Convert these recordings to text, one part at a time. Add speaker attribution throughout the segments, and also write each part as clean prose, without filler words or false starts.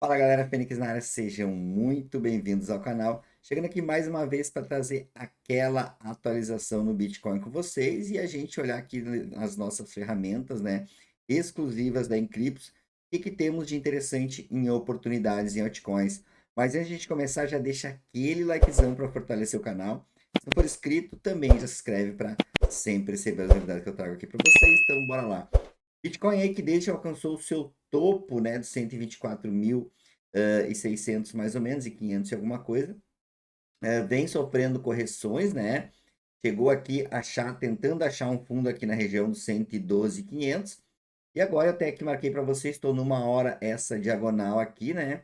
Speaker 1: Fala galera, Fênix na área, sejam muito bem-vindos ao canal. Chegando aqui mais uma vez para trazer aquela atualização no Bitcoin com vocês e a gente olhar aqui nas nossas ferramentas, né, exclusivas da Encryptos, o que temos de interessante em oportunidades em altcoins. Mas antes de a gente começar, já deixa aquele likezão para fortalecer o canal. Se não for inscrito, também já se inscreve para sempre receber as novidades que eu trago aqui para vocês. Então, bora lá. Bitcoin aí que desde alcançou o seu topo, né, de 124 mil e 600 mais ou menos, e 500 e alguma coisa, vem sofrendo correções, né? Chegou aqui tentando achar um fundo aqui na região dos 112.500. E agora eu até aqui marquei para vocês, estou numa hora essa diagonal aqui, né?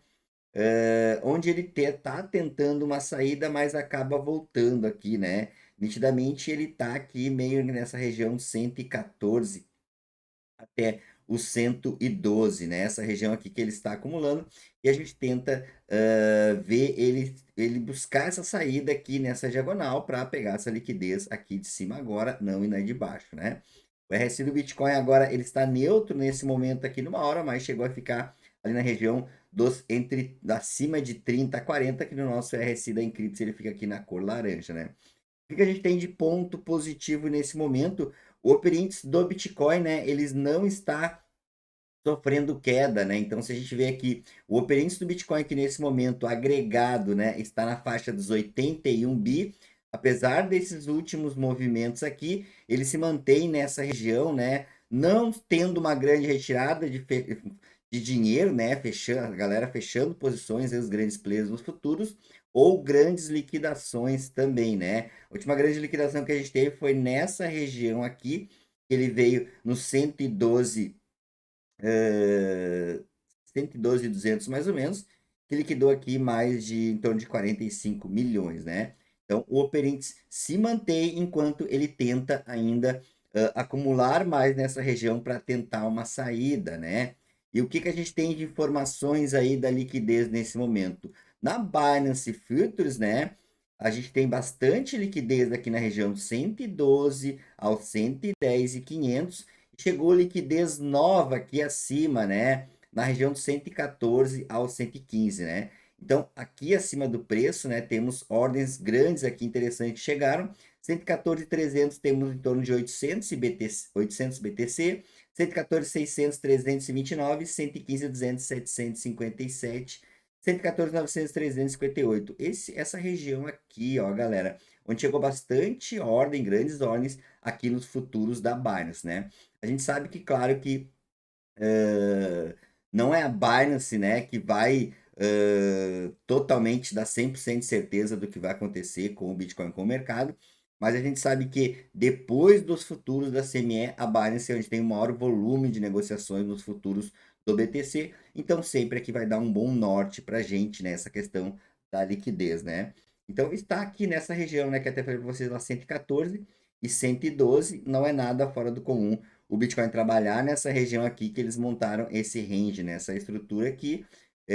Speaker 1: Onde ele tá tentando uma saída, mas acaba voltando aqui, né? Nitidamente ele tá aqui meio nessa região de 114 até o 112, né? Essa região aqui que ele está acumulando, e a gente tenta ver ele buscar essa saída aqui nessa diagonal para pegar essa liquidez aqui de cima agora, não e na de baixo, né? O RSI do Bitcoin agora ele está neutro nesse momento aqui numa hora, mas chegou a ficar ali na região dos acima de 30 a 40, que no nosso RSI da Encrypts ele fica aqui na cor laranja, né? O que a gente tem de ponto positivo nesse momento? O Upper Índice do Bitcoin, né? Eles não está sofrendo queda, né? Então, se a gente vê aqui o Upper Índice do Bitcoin, que nesse momento agregado, né, está na faixa dos 81 bi, apesar desses últimos movimentos aqui, ele se mantém nessa região, né? Não tendo uma grande retirada de dinheiro, né? Fechando, a galera fechando posições, os grandes players nos futuros, ou grandes liquidações também, né? A última grande liquidação que a gente teve foi nessa região aqui, ele veio no 112 112.200 mais ou menos, que liquidou aqui mais de em torno de 45 milhões, né? Então, o Upper Index se mantém enquanto ele tenta ainda acumular mais nessa região para tentar uma saída, né? E o que a gente tem de informações aí da liquidez nesse momento? Na Binance Futures, né? A gente tem bastante liquidez aqui na região de 112 ao 110 e 500, chegou liquidez nova aqui acima, né? Na região de 114 ao 115, né? Então, aqui acima do preço, né? Temos ordens grandes aqui interessantes que chegaram. 114.300 temos em torno de 800 BTC, 800 BTC, 114.600, 329, 115.200, 757, 114.900, 358. Essa região aqui, ó, galera, onde chegou bastante ordem, grandes ordens aqui nos futuros da Binance, né? A gente sabe que, claro, que não é a Binance, né, que vai totalmente dar 100% de certeza do que vai acontecer com o Bitcoin com o mercado, mas a gente sabe que depois dos futuros da CME, a Binance é onde tem o maior volume de negociações nos futuros do BTC, então sempre aqui vai dar um bom norte para a gente nessa questão da liquidez, né? Então está aqui nessa região, né, que até falei para vocês lá 114 e 112, não é nada fora do comum o Bitcoin trabalhar nessa região aqui que eles montaram esse range, né? Essa estrutura aqui,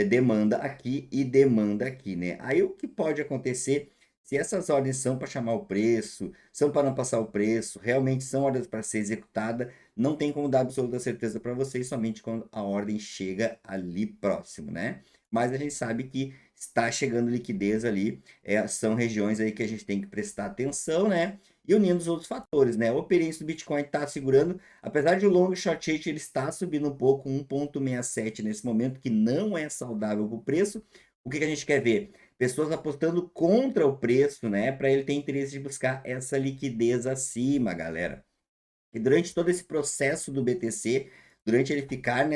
Speaker 1: demanda aqui e demanda aqui, né? Aí o que pode acontecer se essas ordens são para chamar o preço, são para não passar o preço, realmente são ordens para ser executada, não tem como dar absoluta certeza para vocês, somente quando a ordem chega ali próximo, né? Mas a gente sabe que está chegando liquidez ali, são regiões aí que a gente tem que prestar atenção, né? E unindo os outros fatores, né? O operência do Bitcoin está segurando, apesar de o long short rate ele está subindo um pouco, 1,67 nesse momento, que não é saudável para o preço. O que a gente quer ver? Pessoas apostando contra o preço, né? Para ele ter interesse de buscar essa liquidez acima, galera. E durante todo esse processo do BTC, durante ele ficar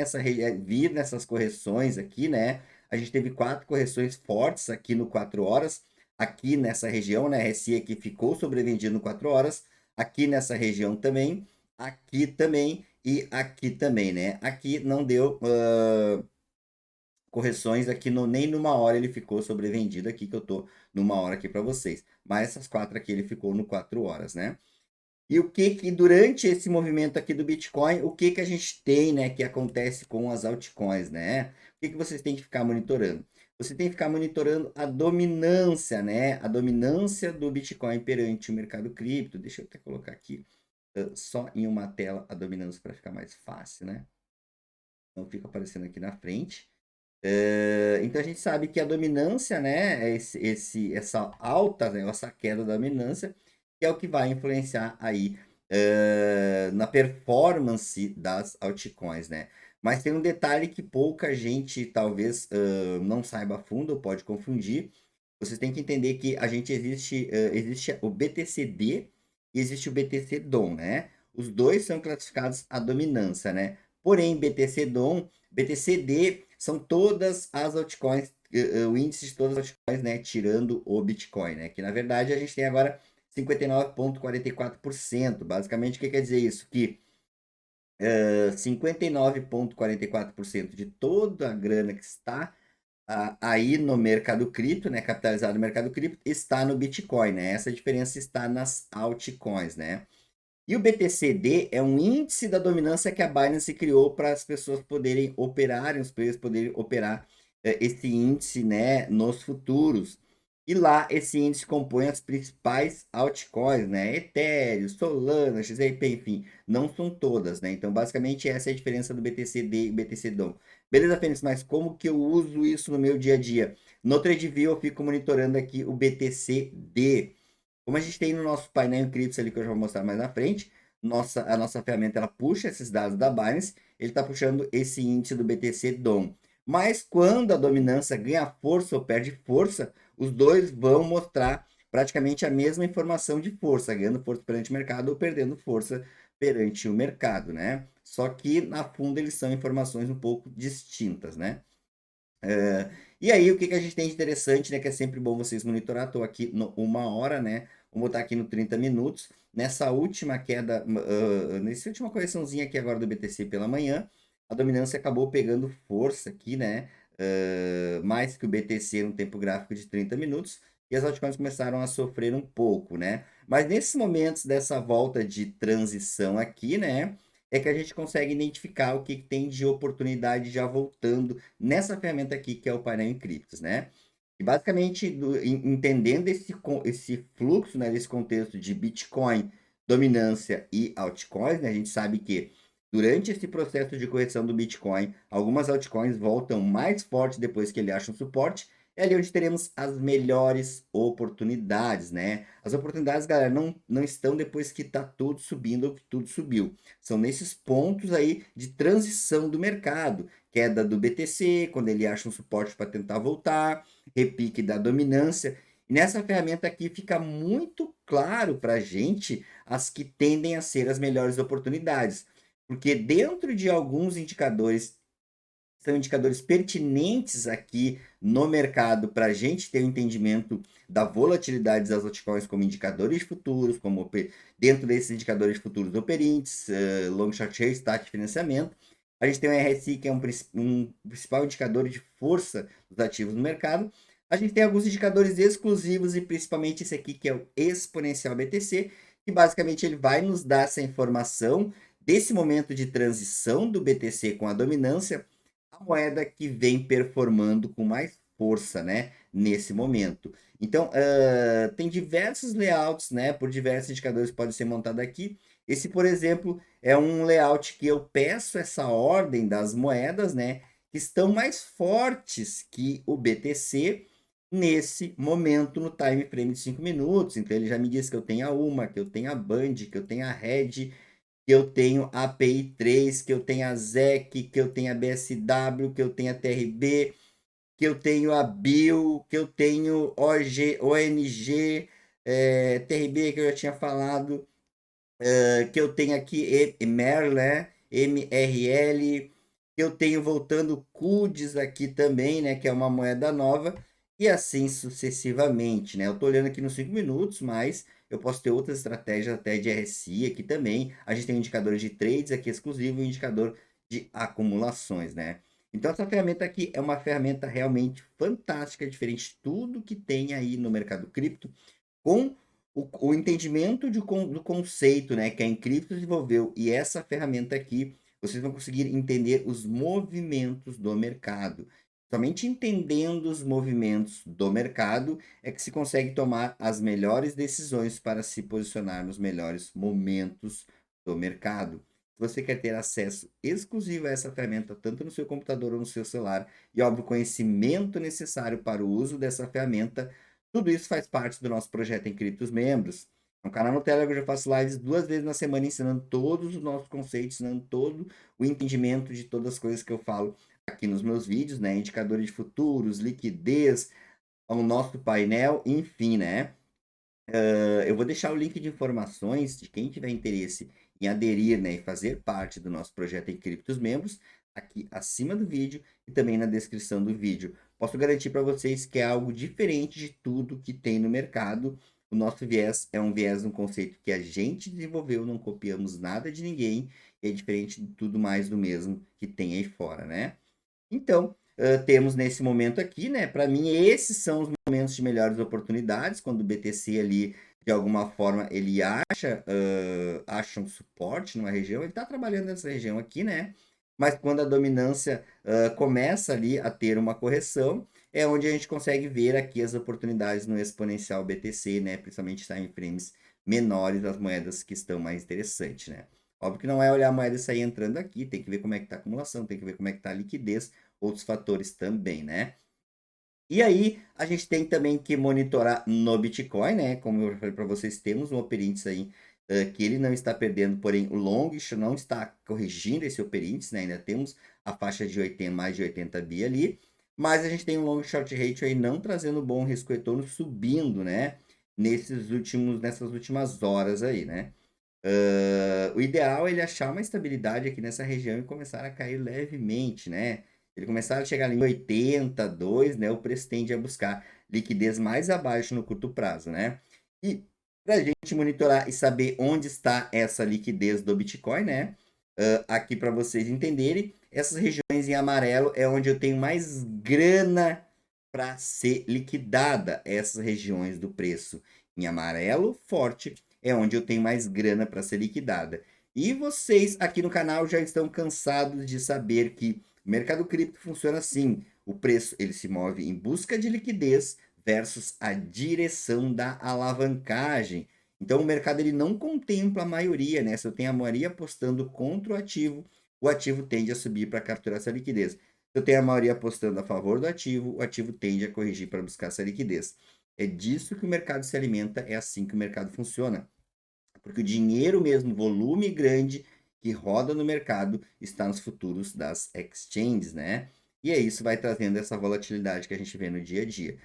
Speaker 1: vir nessas correções aqui, né? A gente teve 4 correções fortes aqui no 4 horas, aqui nessa região, né? RSI aqui ficou sobrevendido no 4 horas, aqui nessa região também, aqui também e aqui também, né? Aqui não deu correções aqui nem numa hora ele ficou sobrevendido aqui, que eu tô numa hora aqui para vocês. Mas essas 4 aqui ele ficou no 4 horas, né? E o que durante esse movimento aqui do Bitcoin, o que a gente tem, né, que acontece com as altcoins, né? O que vocês têm que ficar monitorando? Você tem que ficar monitorando a dominância, né? A dominância do Bitcoin perante o mercado cripto. Deixa eu até colocar aqui só em uma tela a dominância para ficar mais fácil, né? Então fica aparecendo aqui na frente. Então a gente sabe que a dominância, né, é essa alta, né, essa queda da dominância, que é o que vai influenciar aí na performance das altcoins, né? Mas tem um detalhe que pouca gente talvez não saiba a fundo, ou pode confundir. Vocês têm que entender que a gente existe o BTCD e existe o BTC DOM, né? Os dois são classificados a dominância, né? Porém, BTC DOM, BTCD são todas as altcoins, o índice de todas as altcoins, né? Tirando o Bitcoin, né? Que na verdade a gente tem agora 59,44%. Basicamente, o que quer dizer isso? Que 59,44% de toda a grana que está aí no mercado cripto, né, capitalizado no mercado cripto, está no Bitcoin, né? Essa diferença está nas altcoins, né? E o BTCD é um índice da dominância que a Binance criou para as pessoas poderem operarem, os players poderem operar esse índice, né, nos futuros. E lá esse índice compõe as principais altcoins, né? Ethereum, Solana, XRP, enfim, não são todas, né? Então, basicamente, essa é a diferença do BTCD e BTC DOM. Beleza, Fênix, mas como que eu uso isso no meu dia a dia? No TradeView eu fico monitorando aqui o BTCD. Como a gente tem no nosso painel Eclipse ali, que eu já vou mostrar mais na frente, a nossa ferramenta ela puxa esses dados da Binance, ele está puxando esse índice do BTC DOM. Mas quando a dominância ganha força ou perde força, os dois vão mostrar praticamente a mesma informação de força, ganhando força perante o mercado ou perdendo força perante o mercado, né? Só que na fundo eles são informações um pouco distintas, né? E aí, o que a gente tem de interessante, né? Que é sempre bom vocês monitorar. Estou aqui no 1 hora, né? Vou botar aqui no 30 minutos. Nessa última queda, nessa última correçãozinha aqui agora do BTC pela manhã, a dominância acabou pegando força aqui, né? Mais que o BTC no tempo gráfico de 30 minutos. E as altcoins começaram a sofrer um pouco, né? Mas nesses momentos dessa volta de transição aqui, né? É que a gente consegue identificar o que tem de oportunidade já voltando nessa ferramenta aqui, que é o painel em criptos, né? E basicamente, entendendo esse fluxo, né, desse contexto de Bitcoin, dominância e altcoins, né, a gente sabe que durante esse processo de correção do Bitcoin, algumas altcoins voltam mais forte depois que ele acha um suporte. É ali onde teremos as melhores oportunidades, né? As oportunidades, galera, não estão depois que tá tudo subindo ou que tudo subiu. São nesses pontos aí de transição do mercado, queda do BTC, quando ele acha um suporte para tentar voltar, repique da dominância. E nessa ferramenta aqui fica muito claro para a gente as que tendem a ser as melhores oportunidades, porque dentro de alguns indicadores são indicadores pertinentes aqui no mercado para a gente ter um entendimento da volatilidade das altcoins como indicadores futuros, como dentro desses indicadores futuros operantes, long short rates, taxa de financiamento. A gente tem o RSI, que é um principal indicador de força dos ativos no mercado. A gente tem alguns indicadores exclusivos e principalmente esse aqui, que é o exponencial BTC, que basicamente ele vai nos dar essa informação desse momento de transição do BTC com a dominância, a moeda que vem performando com mais força, né, nesse momento. Então, tem diversos layouts, né, por diversos indicadores que podem ser montados aqui. Esse, por exemplo, é um layout que eu peço essa ordem das moedas, né, que estão mais fortes que o BTC nesse momento no time frame de 5 minutos. Então, ele já me diz que eu tenho a UMA, que eu tenho a Band, que eu tenho a Red, que eu tenho a API3, que eu tenho a ZEC, que eu tenho a BSW, que eu tenho a TRB, que eu tenho a BIL, que eu tenho ONG, TRB, que eu já tinha falado, que eu tenho aqui MERL, né? MRL, que eu tenho voltando CUDES aqui também, né? Que é uma moeda nova, e assim sucessivamente, né? Eu estou olhando aqui nos 5 minutos, mas eu posso ter outras estratégias até de RSI aqui também. A gente tem indicadores de trades aqui exclusivo e um indicador de acumulações, né? Então, essa ferramenta aqui é uma ferramenta realmente fantástica, diferente de tudo que tem aí no mercado cripto, com o entendimento do conceito, né, que a Encripto desenvolveu e essa ferramenta aqui, vocês vão conseguir entender os movimentos do mercado. Somente entendendo os movimentos do mercado é que se consegue tomar as melhores decisões para se posicionar nos melhores momentos do mercado. você quer ter acesso exclusivo a essa ferramenta, tanto no seu computador ou no seu celular, e óbvio, conhecimento necessário para o uso dessa ferramenta, tudo isso faz parte do nosso projeto em Criptos Membros. No canal no Telegram eu já faço lives 2 vezes na semana ensinando todos os nossos conceitos, ensinando todo o entendimento de todas as coisas que eu falo aqui nos meus vídeos, né? Indicadores de futuros, liquidez, o nosso painel, enfim, né? Eu vou deixar o link de informações de quem tiver interesse em aderir, né, e fazer parte do nosso projeto em Criptos Membros, aqui acima do vídeo e também na descrição do vídeo. Posso garantir para vocês que é algo diferente de tudo que tem no mercado. O nosso viés é um viés, um conceito que a gente desenvolveu, não copiamos nada de ninguém, e é diferente de tudo mais do mesmo que tem aí fora, né? Então, temos nesse momento aqui, né? Para mim, esses são os momentos de melhores oportunidades, quando o BTC ali, de alguma forma, ele acha um suporte numa região, ele está trabalhando nessa região aqui, né? Mas quando a dominância começa ali a ter uma correção, é onde a gente consegue ver aqui as oportunidades no exponencial BTC, né? Principalmente time frames menores das moedas que estão mais interessantes, né? Óbvio que não é olhar a moeda e sair entrando aqui, tem que ver como é que está a acumulação, tem que ver como é que está a liquidez, outros fatores também, né? E aí, a gente tem também que monitorar no Bitcoin, né? Como eu falei para vocês, temos um Upper Índice aí que ele não está perdendo, porém o Longish não está corrigindo esse Upper Índice, né? Ainda temos a faixa de 80, mais de 80 bi ali, mas a gente tem um Long Short Ratio aí não trazendo bom risco-retorno, subindo, né? Nessas últimas horas aí, né? O ideal é ele achar uma estabilidade aqui nessa região e começar a cair levemente, né? Ele começar a chegar ali em 82, né? O preço tende a buscar liquidez mais abaixo no curto prazo, né? E para a gente monitorar e saber onde está essa liquidez do Bitcoin, né? Aqui para vocês entenderem, essas regiões em amarelo é onde eu tenho mais grana para ser liquidada. Essas regiões do preço em amarelo forte é onde eu tenho mais grana para ser liquidada. E vocês aqui no canal já estão cansados de saber que o mercado cripto funciona assim. O preço ele se move em busca de liquidez versus a direção da alavancagem. Então o mercado ele não contempla a maioria, né? Se eu tenho a maioria apostando contra o ativo tende a subir para capturar essa liquidez. Se eu tenho a maioria apostando a favor do ativo, o ativo tende a corrigir para buscar essa liquidez. É disso que o mercado se alimenta, é assim que o mercado funciona. Porque o dinheiro mesmo, volume grande que roda no mercado, está nos futuros das exchanges, né? E é isso vai trazendo essa volatilidade que a gente vê no dia a dia.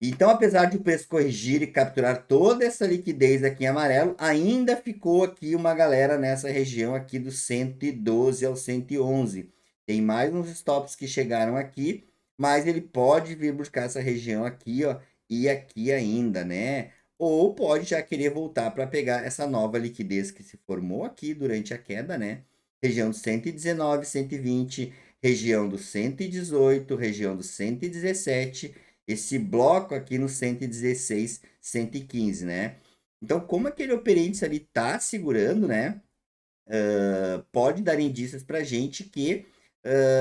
Speaker 1: Então, apesar de o preço corrigir e capturar toda essa liquidez aqui em amarelo, ainda ficou aqui uma galera nessa região aqui do 112 ao 111. Tem mais uns stops que chegaram aqui, mas ele pode vir buscar essa região aqui, ó, e aqui ainda, né? Ou pode já querer voltar para pegar essa nova liquidez que se formou aqui durante a queda, né? Região do 119, 120, região do 118, região do 117, esse bloco aqui no 116, 115, né? Então, como aquele operante ali tá segurando, né? Pode dar indícios para a gente que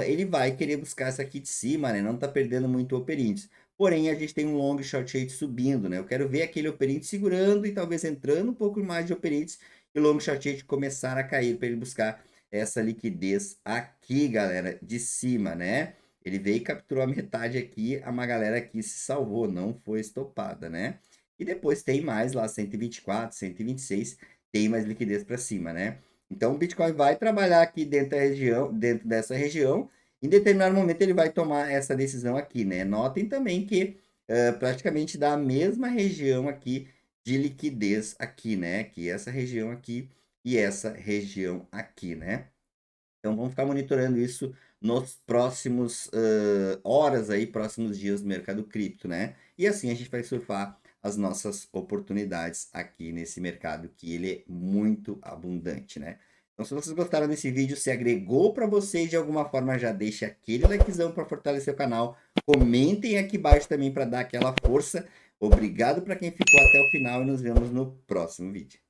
Speaker 1: ele vai querer buscar essa aqui de cima, né? Não tá perdendo muito o operante. Porém, a gente tem um long short rate subindo, né? Eu quero ver aquele operante segurando e talvez entrando um pouco mais de operantes e o long short rate começar a cair para ele buscar essa liquidez aqui, galera, de cima, né? Ele veio e capturou a metade aqui, uma galera aqui se salvou, não foi estopada, né? E depois tem mais lá, 124, 126, tem mais liquidez para cima, né? Então o Bitcoin vai trabalhar aqui dentro dessa região. Em determinado momento ele vai tomar essa decisão aqui, né? Notem também que praticamente dá a mesma região aqui de liquidez aqui, né? Que essa região aqui e essa região aqui, né? Então vamos ficar monitorando isso nos próximos horas aí, próximos dias do mercado cripto, né? E assim a gente vai surfar as nossas oportunidades aqui nesse mercado que ele é muito abundante, né? Então se vocês gostaram desse vídeo, se agregou para vocês de alguma forma, já deixa aquele likezão para fortalecer o canal. Comentem aqui embaixo também para dar aquela força. Obrigado para quem ficou até o final e nos vemos no próximo vídeo.